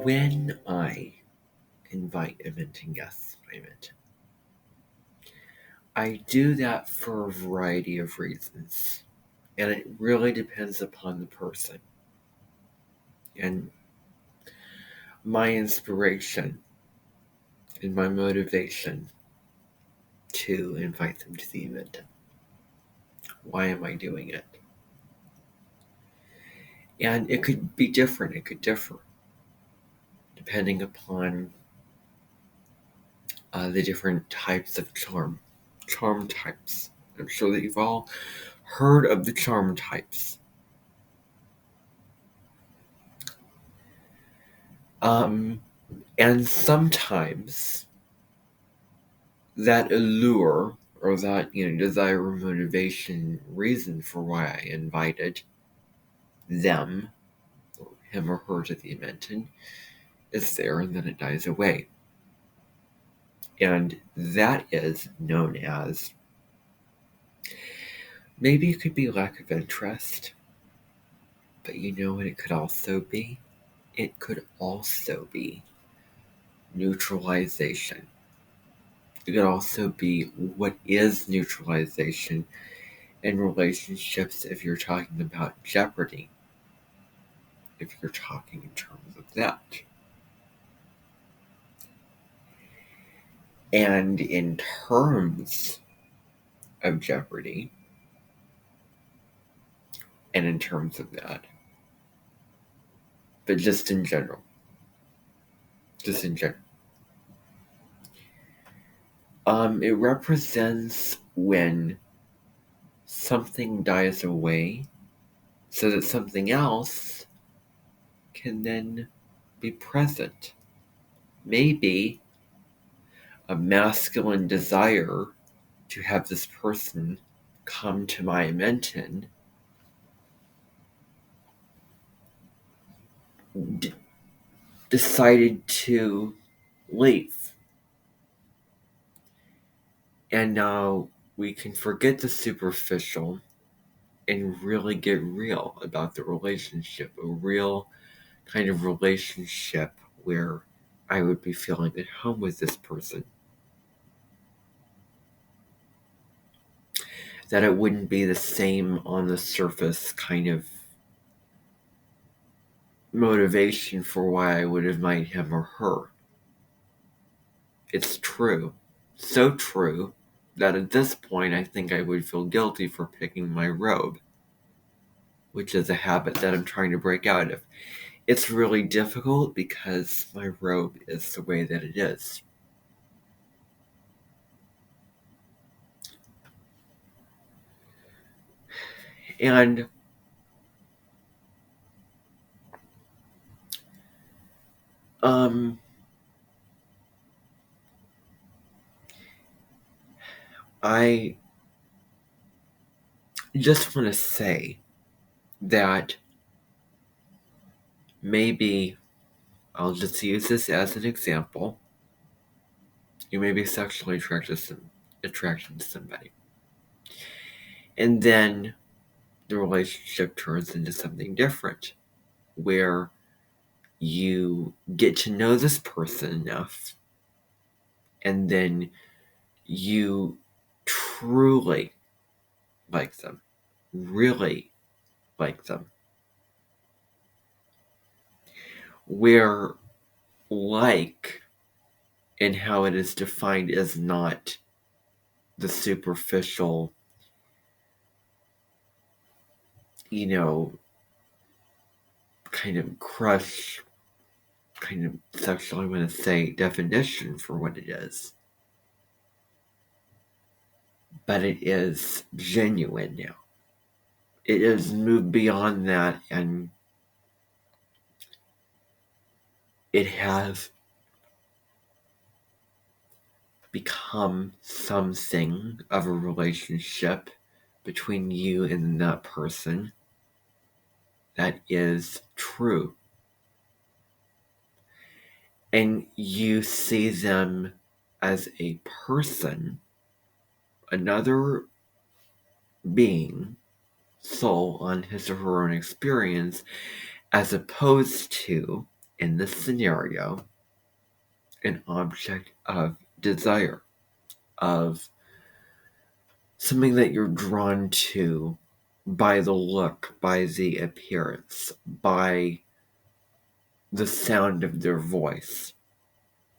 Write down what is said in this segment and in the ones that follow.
When I invite inventing guests, I do that for a variety of reasons, and it really depends upon the person and my inspiration and my motivation to invite them to the event. Why am I doing it? And it could be different, it could differ depending upon the different types of charm types. I'm sure that you've all heard of the charm types. And sometimes that allure or that desire or motivation reason for why I invited them or him or her to the event is there, and then it dies away. And that is known as, maybe it could be lack of interest, but you know what it could also be? It could also be neutralization. It could also be, what is neutralization in relationships if you're talking about jeopardy, if you're talking in terms of that. And in terms of jeopardy, and in terms of that, but just in general, it represents when something dies away so that something else can then be present. Maybe a masculine desire to have this person come to my menton decided to leave. And now we can forget the superficial and really get real about the relationship, a real kind of relationship where I would be feeling at home with this person. That it wouldn't be the same on the surface kind of motivation for why I would invite him or her. It's true. So true that at this point I think I would feel guilty for picking my robe, which is a habit that I'm trying to break out of. It's really difficult because my robe is the way that it is. And I just want to say that maybe I'll just use this as an example. You may be sexually attracted to somebody. And then the relationship turns into something different, where you get to know this person enough, and then you truly like them, really like them. Where like, and how it is defined, is not the superficial, kind of crush, kind of sexual, I want to say, definition for what it is. But it is genuine now. It has moved beyond that, and it has become something of a relationship between you and that person that is true. And you see them as a person, another being, soul on his or her own experience, as opposed to in this scenario, an object of desire, of something that you're drawn to by the look, by the appearance, by the sound of their voice.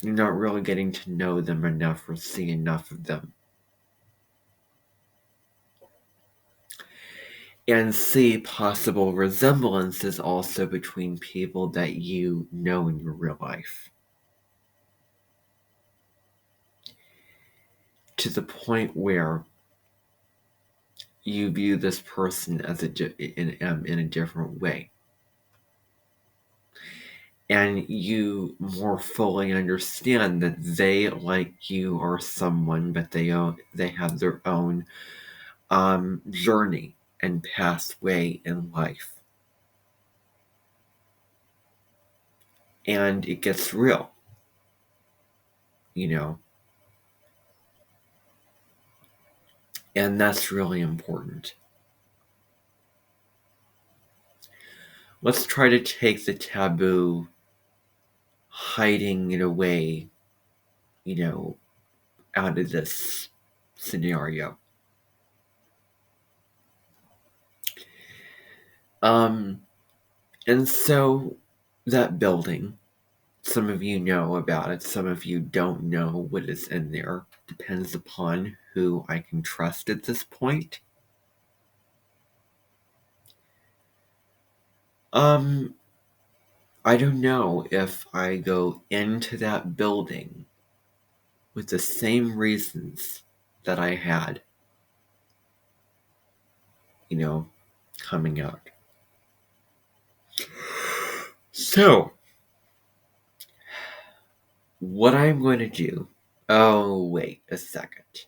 You're not really getting to know them enough or see enough of them. And see possible resemblances also between people that you know in your real life. To the point where you view this person as in a different way. And you more fully understand that they, like you, are someone, but they have their own journey and pathway in life. And it gets real, and that's really important. Let's try to take the taboo, hiding it away, out of this scenario. And so that building, some of you know about it, some of you don't know what is in there. Depends upon who I can trust at this point. I don't know if I go into that building with the same reasons that I had, coming out. So, what I'm going to do... Oh, wait a second.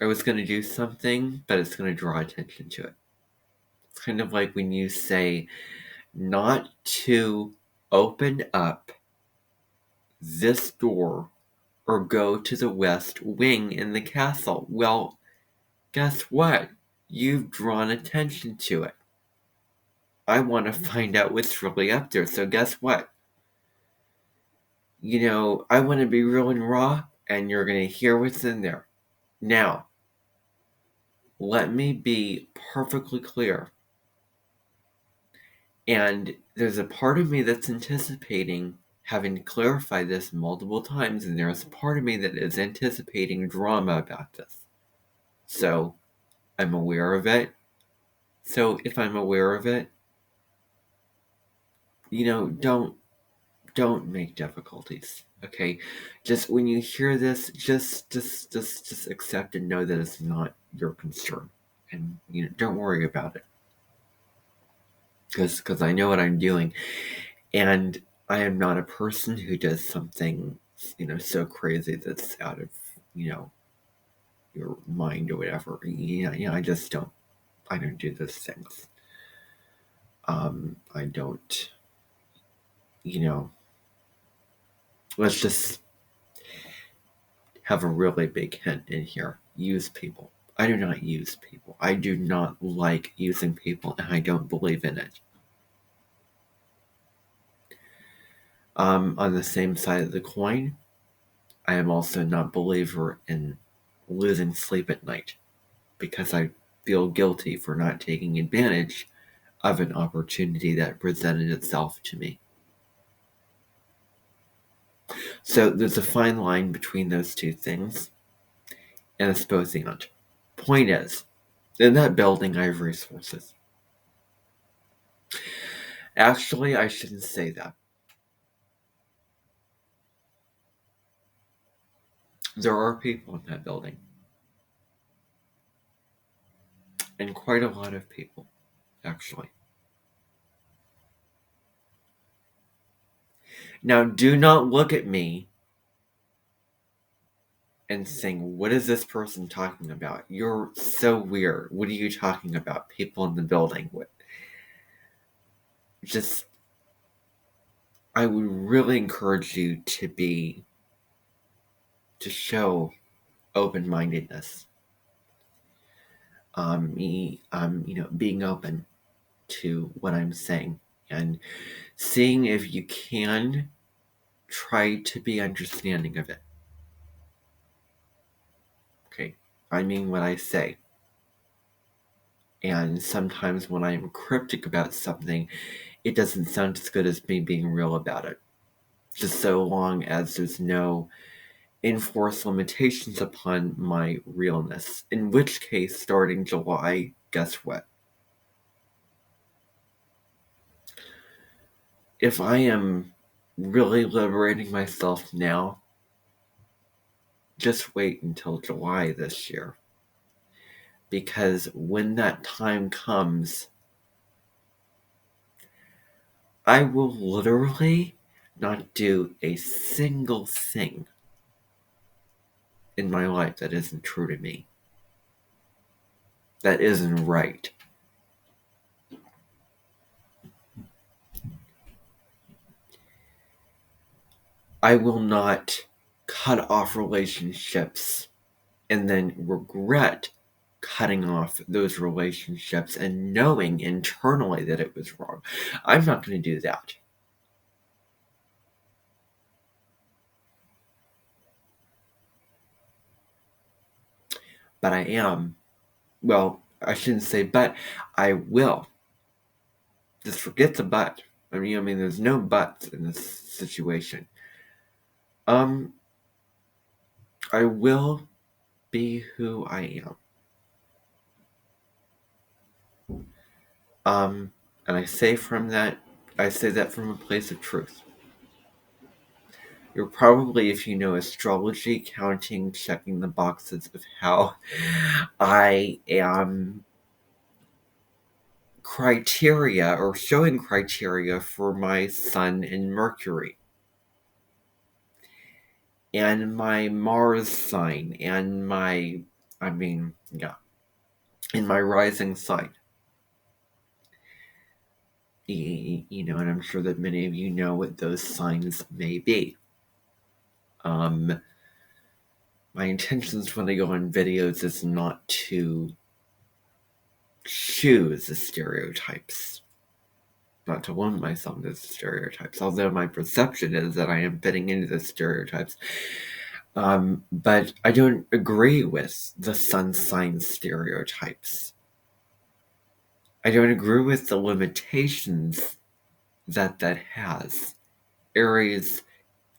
I was going to do something, but it's going to draw attention to it. It's kind of like when you say not to open up this door or go to the west wing in the castle. Well, guess what? You've drawn attention to it. I want to find out what's really up there, so guess what? I want to be real and raw, and you're going to hear what's in there. Now, let me be perfectly clear. And there's a part of me that's anticipating having clarified this multiple times, and there's a part of me that is anticipating drama about this. So, I'm aware of it. So, if I'm aware of it, don't make difficulties. Okay, just when you hear this, just accept and know that it's not your concern, and don't worry about it, because I know what I'm doing, and I am not a person who does something so crazy that's out of your mind or whatever. I just don't. I don't do those things. I don't. Let's just have a really big hint in here. Use people. I do not use people. I do not like using people, and I don't believe in it. On the same side of the coin, I am also not a believer in losing sleep at night, because I feel guilty for not taking advantage of an opportunity that presented itself to me. So there's a fine line between those two things, and it's both and. Point is, in that building I have resources. Actually, I shouldn't say that. There are people in that building. And quite a lot of people, actually. Now, do not look at me and think, what is this person talking about? You're so weird. What are you talking about? People in the building. I would really encourage you to show open-mindedness. Being open to what I'm saying and seeing if you can try to be understanding of it. Okay, I mean what I say. And sometimes when I'm cryptic about something, it doesn't sound as good as me being real about it. Just so long as there's no enforced limitations upon my realness. In which case, starting July, guess what? If I am really liberating myself now, just wait until July this year. Because when that time comes, I will literally not do a single thing in my life that isn't true to me, that isn't right. I will not cut off relationships and then regret cutting off those relationships and knowing internally that it was wrong. I'm not going to do that. But I am. Well, I shouldn't say but. I will. Just forget the but. I mean, there's no buts in this situation. I will be who I am. And I say that from a place of truth. You're probably, if you know astrology, counting, checking the boxes of how I am criteria or showing criteria for my Sun and Mercury. And my Mars sign and my rising sign. And I'm sure that many of you know what those signs may be. My intentions when I go on videos is not to choose the stereotypes, not to limit myself to the stereotypes, although my perception is that I am fitting into the stereotypes. But I don't agree with the sun sign stereotypes. I don't agree with the limitations that has. Aries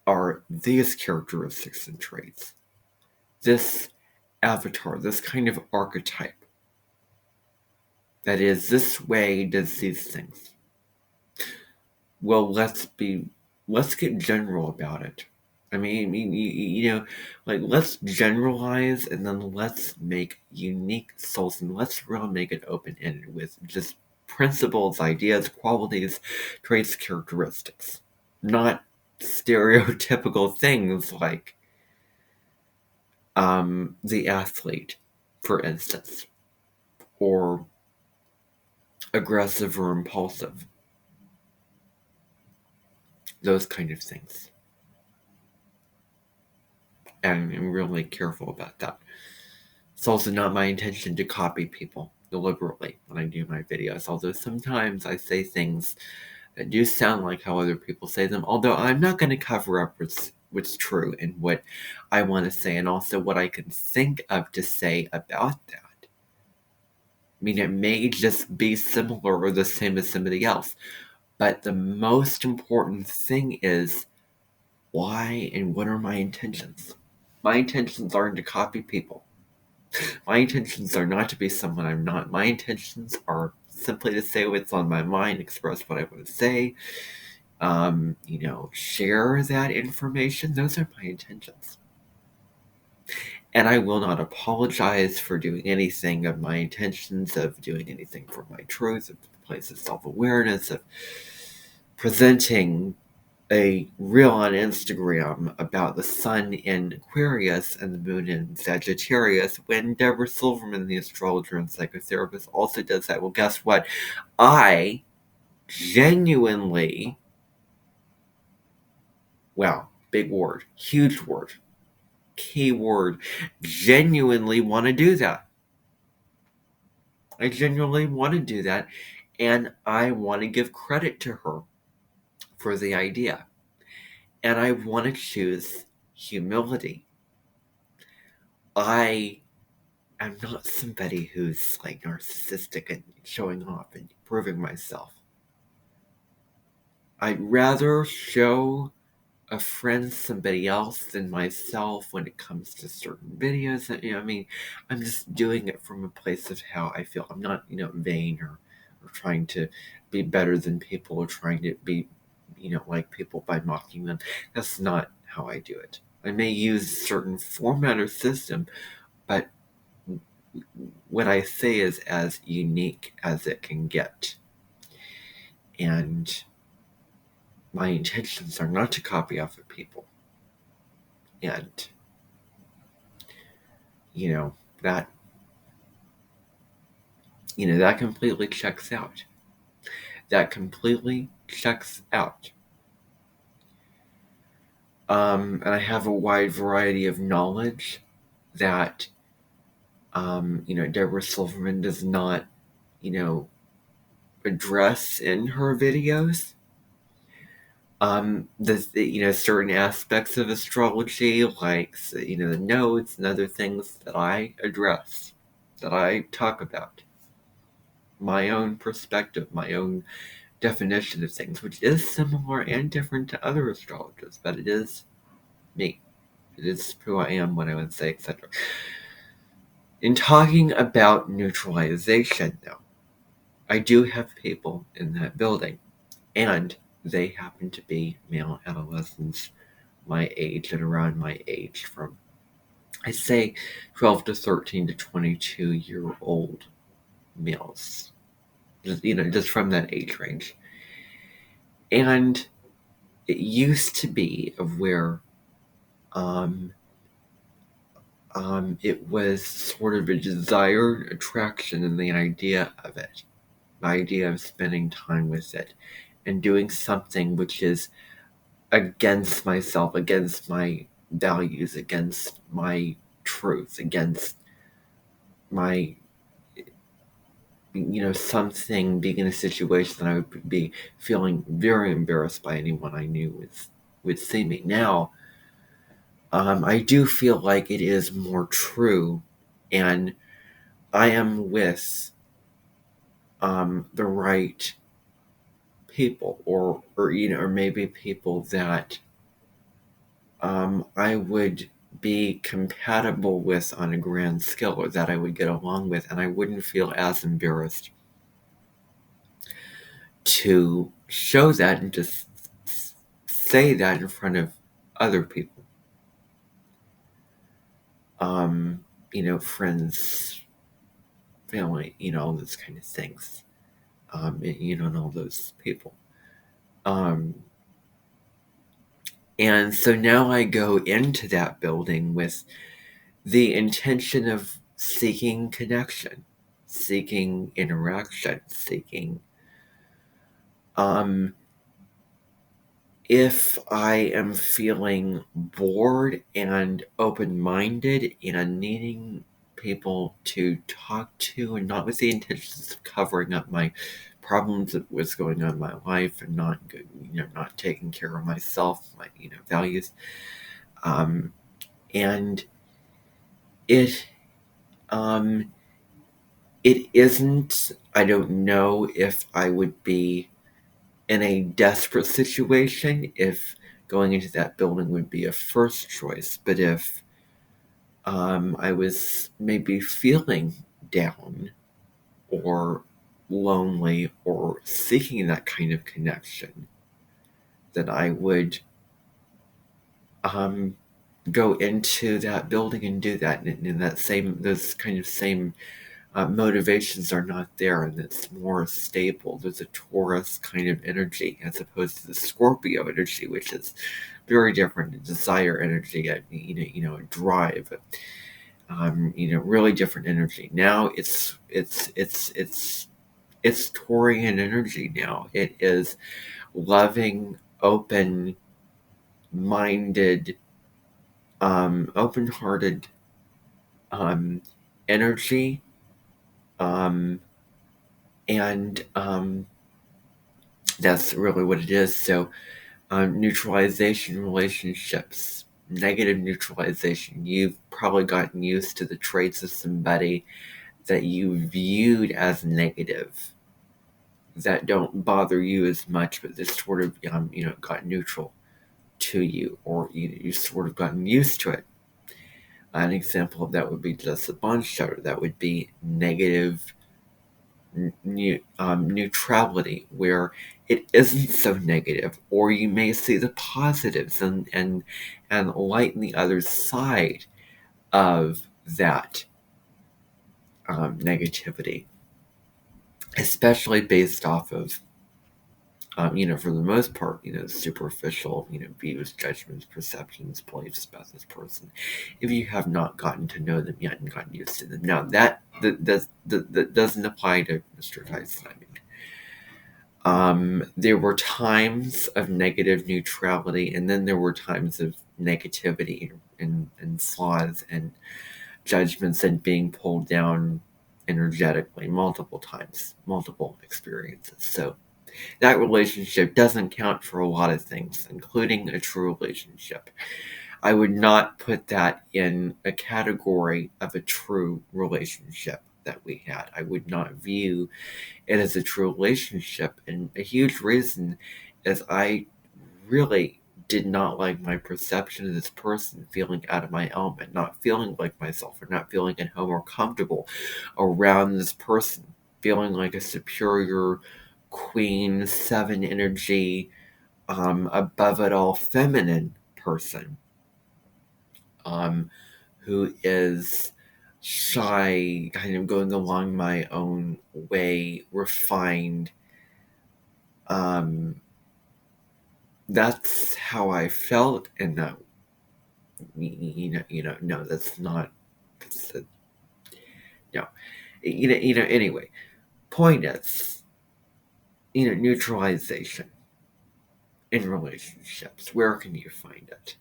are these characteristics and traits. This avatar, this kind of archetype. That is, this way does these things. Well, let's get general about it. I mean, let's generalize and then let's make unique souls and let's really make it open-ended with just principles, ideas, qualities, traits, characteristics. Not stereotypical things like the athlete, for instance, or aggressive or impulsive. Those kind of things. And I'm really careful about that. It's also not my intention to copy people deliberately when I do my videos, although sometimes I say things that do sound like how other people say them, although I'm not going to cover up what's true and what I want to say and also what I can think of to say about that. I mean, it may just be similar or the same as somebody else, but the most important thing is why and what are my intentions? My intentions aren't to copy people. My intentions are not to be someone I'm not. My intentions are simply to say what's on my mind, express what I want to say, share that information. Those are my intentions. And I will not apologize for doing anything of my intentions, of doing anything for my truth, of the place of self-awareness, of presenting a reel on Instagram about the sun in Aquarius and the moon in Sagittarius when Deborah Silverman, the astrologer and psychotherapist, also does that. Well, guess what? I genuinely, big word, huge word, key word, genuinely want to do that. I genuinely want to do that. And I want to give credit to her for the idea. And I want to choose humility. I am not somebody who's like narcissistic and showing off and proving myself. I'd rather show a friend somebody else than myself when it comes to certain videos. I'm just doing it from a place of how I feel. I'm not, vain or trying to be better than people or trying to be, like people by mocking them. That's not how I do it. I may use a certain format or system, but what I say is as unique as it can get. And my intentions are not to copy off of people. And, that, that completely checks out. That completely checks out. And I have a wide variety of knowledge that, Deborah Silverman does not, address in her videos. Certain aspects of astrology, like, the nodes and other things that I address, that I talk about. My own perspective, my own definition of things, which is similar and different to other astrologers, but it is me. It is who I am, what I would say, etc. In talking about neutralization, though, I do have people in that building, and they happen to be male adolescents my age and around my age, from, I say, 12 to 13 to 22-year-old males, just from that age range. And it used to be of where it was sort of a desired attraction in the idea of it, the idea of spending time with it and doing something which is against myself, against my values, against my truth, against my, something, being in a situation that I would be feeling very embarrassed by anyone I knew would see me. Now, I do feel like it is more true, and I am with the right people, or maybe people that I would be compatible with on a grand scale, or that I would get along with, and I wouldn't feel as embarrassed to show that and just say that in front of other people. Friends, family, all those kind of things. And all those people. And so now I go into that building with the intention of seeking connection, seeking interaction, seeking, if I am feeling bored and open-minded and needing people to talk to, and not with the intentions of covering up my problems that was going on in my life, and not taking care of myself, my, values. And it, it isn't, I don't know if I would be in a desperate situation if going into that building would be a first choice, but if I was maybe feeling down or lonely or seeking that kind of connection, that I would go into that building and do that. And those kind of same motivations are not there, and it's more stable. There's a Taurus kind of energy as opposed to the Scorpio energy, which is very different. A desire energy, a drive, really different energy. Now it's Taurian energy. Now it is loving, open-minded, open-hearted energy. And that's really what it is. So, neutralization relationships, negative neutralization. You've probably gotten used to the traits of somebody that you viewed as negative, that don't bother you as much, but this sort of got neutral to you, or you sort of gotten used to it. An example of that would be just a bond shutter. That would be negative neutrality, where it isn't so negative, or you may see the positives and lighten the other side of that negativity, especially based off of for the most part, superficial, views, judgments, perceptions, beliefs about this person. If you have not gotten to know them yet and gotten used to them, now that doesn't apply to Mr. Tyson. I mean, there were times of negative neutrality, and then there were times of negativity and flaws and judgments and being pulled down energetically multiple times, multiple experiences. So that relationship doesn't count for a lot of things, including a true relationship. I would not put that in a category of a true relationship that we had. I would not view it as a true relationship. And a huge reason is I really did not like my perception of this person, feeling out of my element, not feeling like myself, or not feeling at home or comfortable around this person, feeling like a superior queen, seven energy, above it all feminine person, who is shy, kind of going along my own way, refined. That's how I felt, and that no, that's not. That's a, no, Anyway, point is, neutralization in relationships. Where can you find it?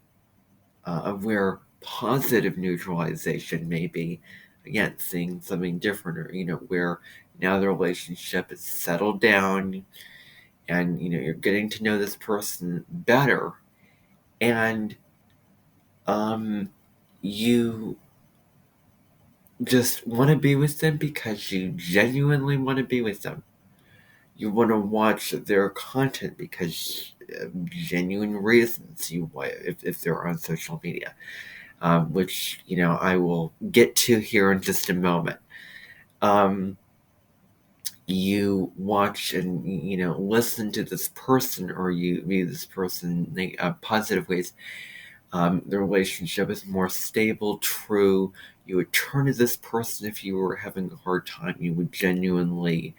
Where positive neutralization may be, again, seeing something different, or where now the relationship is settled down, and you're getting to know this person better, and you just want to be with them because you genuinely want to be with them. You want to watch their content because of genuine reasons. If they're on social media, which I will get to here in just a moment. You watch and listen to this person, or you view this person in positive ways. The relationship is more stable, true. You would turn to this person if you were having a hard time. You would genuinely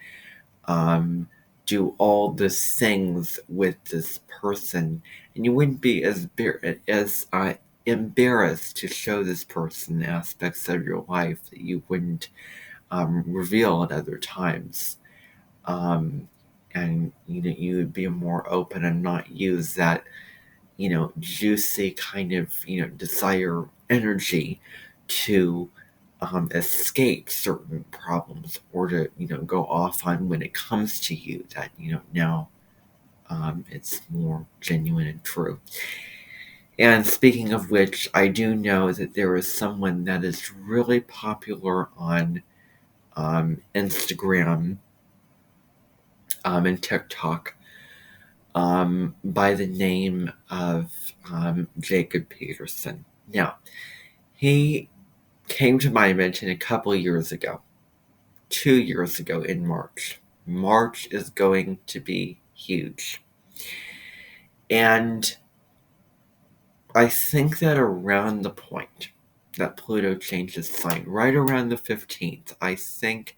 do all the things with this person, and you wouldn't be as embarrassed to show this person aspects of your life that you wouldn't reveal at other times. And you would be more open and not use that juicy kind of desire energy to escape certain problems, or to go off on when it comes to you, that now it's more genuine and true. And speaking of which, I do know that there is someone that is really popular on Instagram and TikTok, by the name of Jacob Peterson. Now, he came to my mention a couple of years ago, 2 years ago in March. March is going to be huge. And I think that around the point that Pluto changes sign, right around the 15th, I think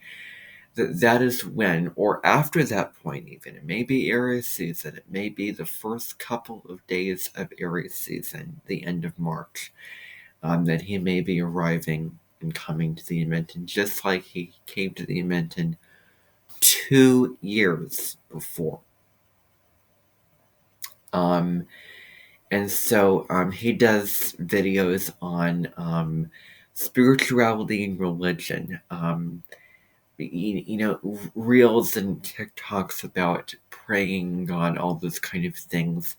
that is when, or after that point even, it may be Aries season, it may be the first couple of days of Aries season, the end of March, that he may be arriving and coming to the Invention, just like he came to the Invention 2 years before. And so he does videos on spirituality and religion, reels and TikToks about praying God, all those kind of things.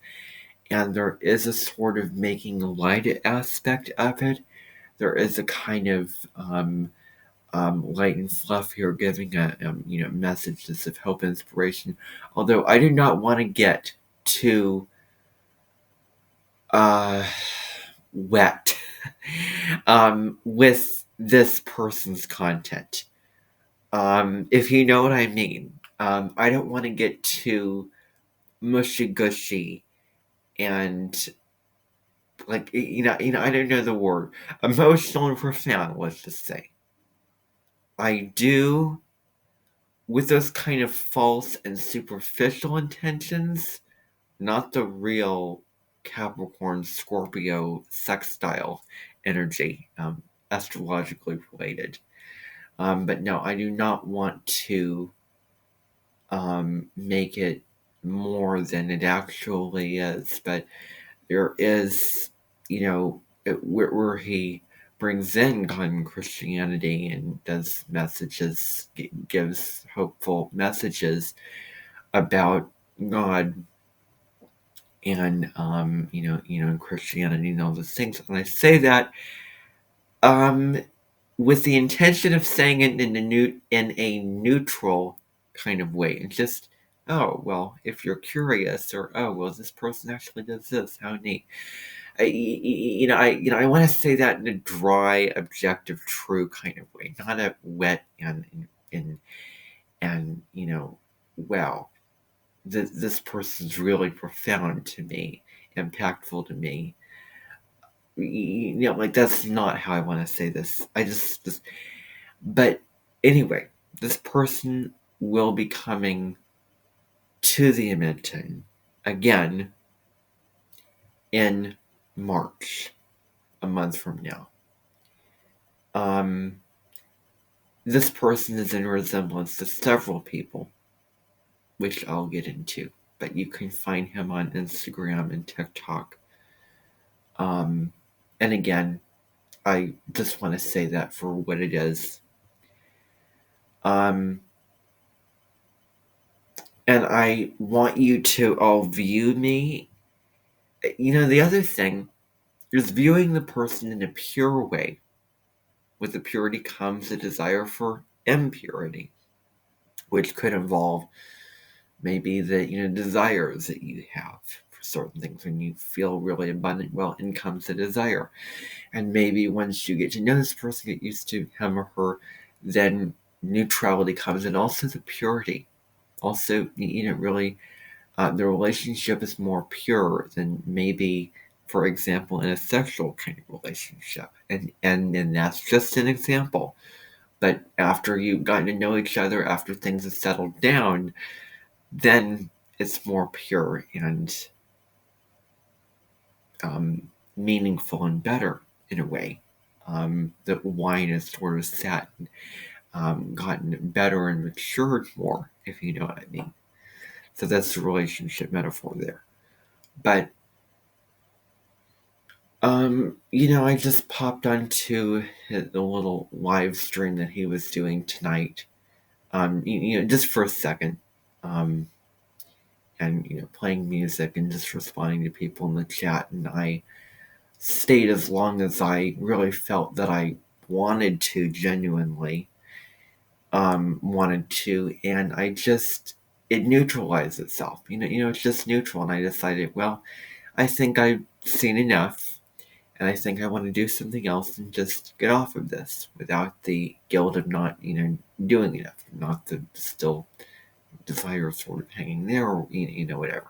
And there is a sort of making light aspect of it. There is a kind of light and fluff here, giving a messages of hope and inspiration. Although I do not want to get too wet with this person's content. If you know what I mean. I don't want to get too mushy gushy and like I don't know the word, emotional and profound. Let's just say I do with those kind of false and superficial intentions, not the real Capricorn Scorpio sextile energy, astrologically related. But no, I do not want to make it more than it actually is. But there is, where he brings in God and Christianity and does messages, gives hopeful messages about God and Christianity and all those things. And I say that um, with the intention of saying it in a neutral kind of way, and just, oh well, if you're curious, or oh well, this person actually does this, how neat. I want to say that in a dry, objective, true kind of way, not a wet and well, this person's really profound to me, impactful to me. Like that's not how I want to say this. But anyway, this person will be coming to the Edmonton again in March, a month from now. This person is in resemblance to several people, which I'll get into, but you can find him on Instagram and TikTok. And again, I just want to say that for what it is. And I want you to all view me. The other thing is viewing the person in a pure way. With the purity comes a desire for impurity, which could involve maybe the desires that you have for certain things. When you feel really abundant, well, in comes the desire. And maybe once you get to know this person, get used to him or her, then neutrality comes, and also the purity. Also, really, the relationship is more pure than maybe, for example, in a sexual kind of relationship. And that's just an example. But after you've gotten to know each other, after things have settled down, then it's more pure and meaningful and better in a way. The wine has sort of sat and gotten better and matured more, if you know what I mean. So that's the relationship metaphor there. But I just popped onto the little live stream that he was doing tonight. Just for a second. And playing music and just responding to people in the chat. And I stayed as long as I really felt that I wanted to, genuinely wanted to, and it neutralized itself. It's just neutral, and I decided, well, I think I've seen enough, and I think I want to do something else and just get off of this without the guilt of not, doing enough, not the still desire sort of hanging there, or whatever.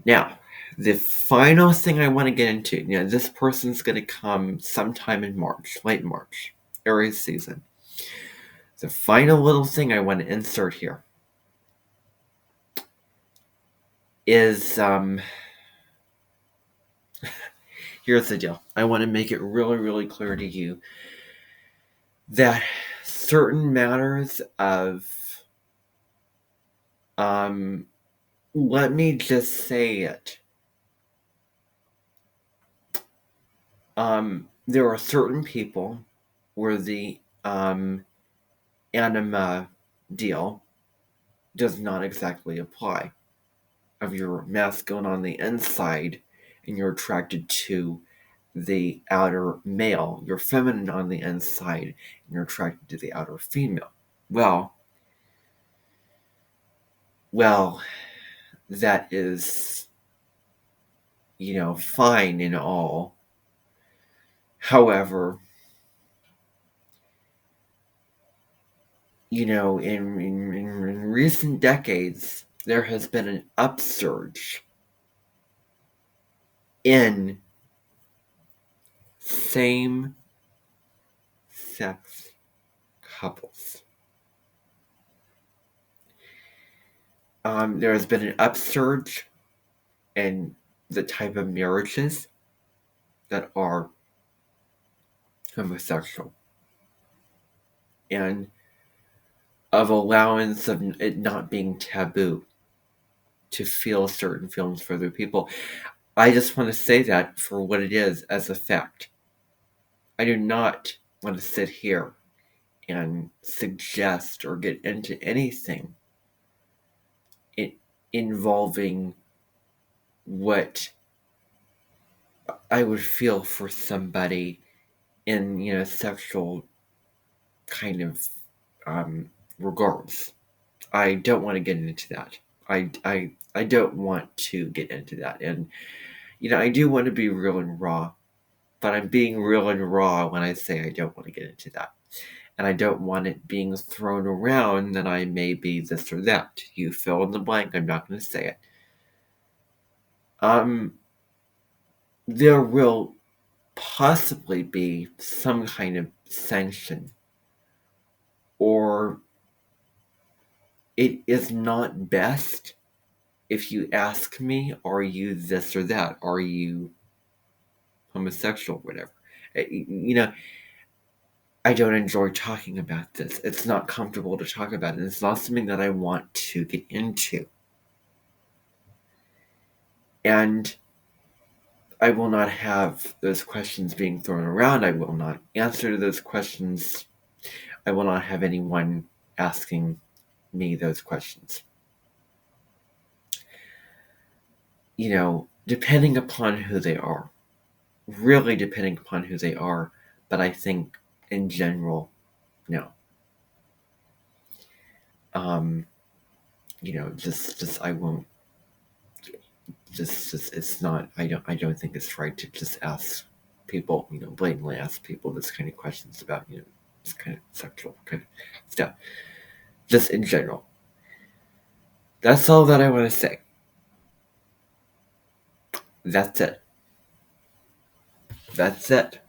Now, the final thing I want to get into, this person's going to come sometime in March, late March, Aries season. The final little thing I want to insert here is, here's the deal. I want to make it really, really clear to you that certain matters of, let me just say it. There are certain people or the anima deal does not exactly apply. Of your masculine on the inside and you're attracted to the outer male, you're feminine on the inside and you're attracted to the outer female. Well, that is, fine and all. However, in recent decades, there has been an upsurge in same sex couples. There has been an upsurge in the type of marriages that are homosexual and of allowance of it not being taboo to feel certain feelings for other people. I just want to say that for what it is as a fact. I do not want to sit here and suggest or get into anything involving what I would feel for somebody in sexual kind of regards. I don't want to get into that. I don't want to get into that. And I do want to be real and raw, but I'm being real and raw when I say I don't want to get into that. And I don't want it being thrown around that I may be this or that. You fill in the blank, I'm not going to say it. There will possibly be some kind of sanction, or it is not best if you ask me, are you this or that? Are you homosexual? Whatever. I don't enjoy talking about this. It's not comfortable to talk about it. It's not something that I want to get into. And I will not have those questions being thrown around. I will not answer those questions. I will not have anyone asking me those questions. Depending upon who they are. Really depending upon who they are. But I think in general, no. Just I won't. Just it's not. I don't think it's right to just ask people. Blatantly ask people this kind of questions about this kind of sexual kind of stuff. Just in general. That's all that I want to say. That's it. That's it.